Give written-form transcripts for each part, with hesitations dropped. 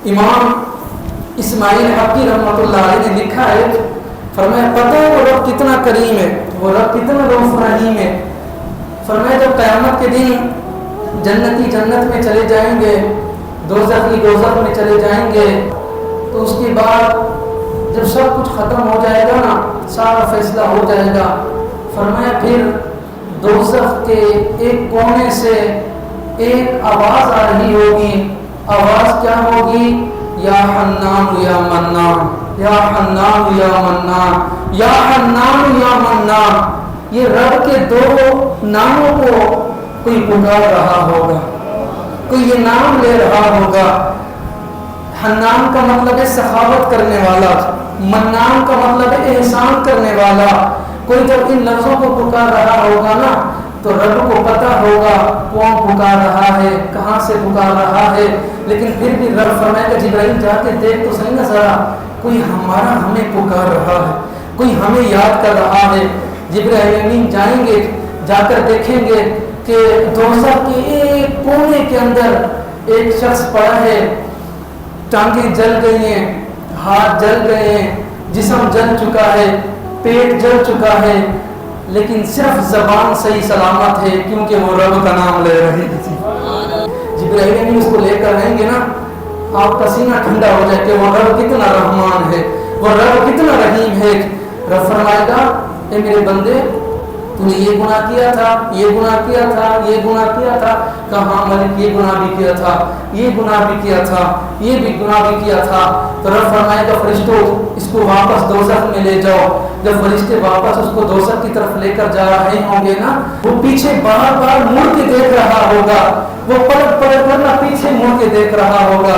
امام اسماعیل حقی رحمۃ اللہ علیہ نے لکھا ہے، فرمایا پتہ ہے وہ رب کتنا کریم ہے، وہ رب کتنا رؤوف رحیم ہے۔ فرمایا جب قیامت کے دن جنتی جنت میں چلے جائیں گے، دوزخی دوزخ میں چلے جائیں گے، تو اس کے بعد جب سب کچھ ختم ہو جائے گا نا، سارا فیصلہ ہو جائے گا، فرمایا پھر دوزخ کے ایک کونے سے ایک آواز آ رہی ہوگی۔ آواز کیا ہوگی؟ یا حنان یا منان، یا حنان یا منان، یا حنان یا منان۔ یہ رب کے دو ناموں کو کوئی پکار رہا ہوگا، کوئی یہ نام لے رہا ہوگا۔ حنان کا مطلب ہے سخاوت کرنے والا، منان کا مطلب ہے احسان کرنے والا۔ کوئی جب ان لفظوں کو پکار رہا ہوگا نا، تو رب کو پتہ ہوگا کون پکار رہا ہے، کہاں سے پکار رہا ہے، لیکن پھر بھی رب فرمائے گا جبرائیل جا کے دیکھ تو صحیح نا ذرا، کوئی ہمیں پکار رہا ہے، کوئی ہمیں یاد کر رہا ہے۔ جبرائیل امین جائیں گے، جا کر دیکھیں گے کہ دوزخ کے ایک کونے کے اندر ایک شخص پڑا ہے، ٹانگیں جل گئی ہیں، ہاتھ جل گئے ہیں، جسم جل چکا ہے، پیٹ جل چکا ہے، لیکن صرف زبان صحیح سلامت ہے، کیونکہ وہ رب کا نام لے رہی تھی۔ جبرائیل امین اس کو لے کر رہیں گے نا، آپ کا سینہ ٹھنڈا ہو جائے کہ وہ رب کتنا رحمان ہے، وہ رب کتنا رحیم ہے۔ رب فرمائے گا اے میرے بندے، تو نے یہ گناہ کیا تھا، یہ گناہ کیا تھا، یہ گناہ کیا تھا، کہاں ملک یہ گناہ بھی کیا تھا، یہ گناہ بھی کیا تھا، یہ بھی گناہ بھی کیا تھا۔ تو رب فرمائے گا فرشتوں اس کو واپس دوزخ میں لے جاؤ۔ جب فرشتے واپس اس کو دوزخ کی طرف لے کر جا رہے ہوں گے نا، وہ پیچھے بار بار مڑ کے دیکھ رہا ہوگا، وہ پلٹ پلٹ کر نا پیچھے مڑ کے دیکھ رہا ہوگا۔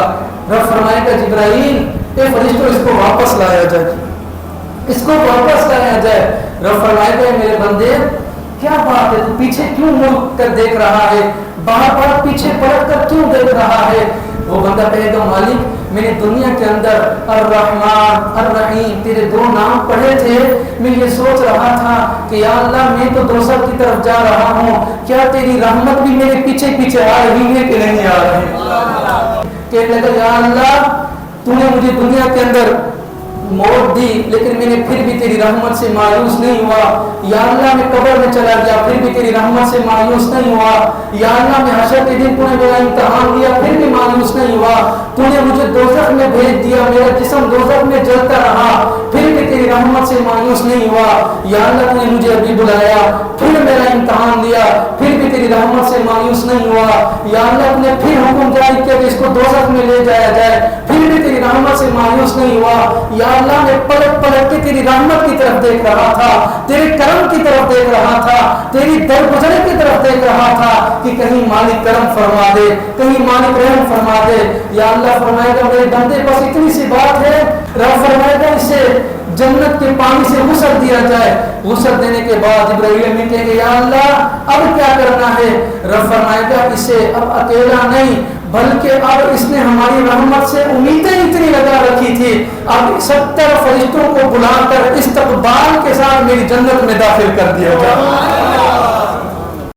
رب فرمائے گا جبرائیل اے فرشتوں اس کو واپس لایا جائے، اس کو واپس لایا جائے۔ رب فرمائے گا میرے بندے کیا بات ہے، تو پیچھے کیوں مڑ کر دیکھ رہا ہے، بار بار پیچھے پلٹ کر کیوں دیکھ رہا ہے؟ وہ بندہ کہے گا مالک میں نے دنیا کے اندر الرحمن الرحیم تیرے دو نام پڑھے تھے، میں یہ سوچ رہا تھا کہ یا اللہ میں تو دوزخ کی طرف جا رہا ہوں، کیا تیری رحمت بھی میرے پیچھے پیچھے آ رہی ہے کہ نہیں آ رہی؟ کہنے لگا یا اللہ تو نے مجھے دنیا کے اندر موت دی، لیکن میں نے پھر بھی تیری رحمت سے مایوس نہیں ہوا۔ یا اللہ میں قبر میں چلا گیا، پھر بھی تیری رحمت سے مایوس نہیں ہوا۔ یا اللہ میں حشر کے دن تو نے میرا امتحان لیا، پھر بھی مایوس نہیں ہوا۔ تو نے مجھے دوزخ میں بھیج دیا، میرا جسم دوزخ میں جلتا رہا، پھر بھی تیری رحمت سے مایوس نہیں ہوا۔ یا اللہ تو نے مجھے ابھی بلایا، پھر میرا امتحان لیا، پھر بھی تیری رحمت سے مایوس نہیں ہوا۔ یا اللہ تو نے پھر حکم جاری کیا کہ اس کو دوزخ میں لے جایا جائے، پھر بھی تیری رحمت سے مایوس نہیں ہوا۔ یا اللہ میں پلٹ پلٹ کے تیری رحمت کی طرف دیکھ رہا تھا، تیرے کرم کی طرف دیکھ رہا تھا، تیری درگزر کی طرف دیکھ رہا تھا کہ کہیں مالک کرم فرما دے، کہیں مالک رحم فرما دے۔ یا اللہ فرمائے گا میرے بندے بس اتنی سی بات ہے، رب فرمائے گا اسے جنت کے پانی سے غسل دیا جائے۔ غسل دینے کے بعد ابراہیم امین کہیں گے یا اللہ اب کیا کرنا ہے؟ رب فرمائے گا اسے اب اکیلا نہیں بلکہ اب اس نے ہماری رحمت سے امیدیں اتنی لگا رکھی تھی، اب 70 فرشتوں کو بلا کر استقبال کے ساتھ میری جنت میں داخل کر دیا جائے۔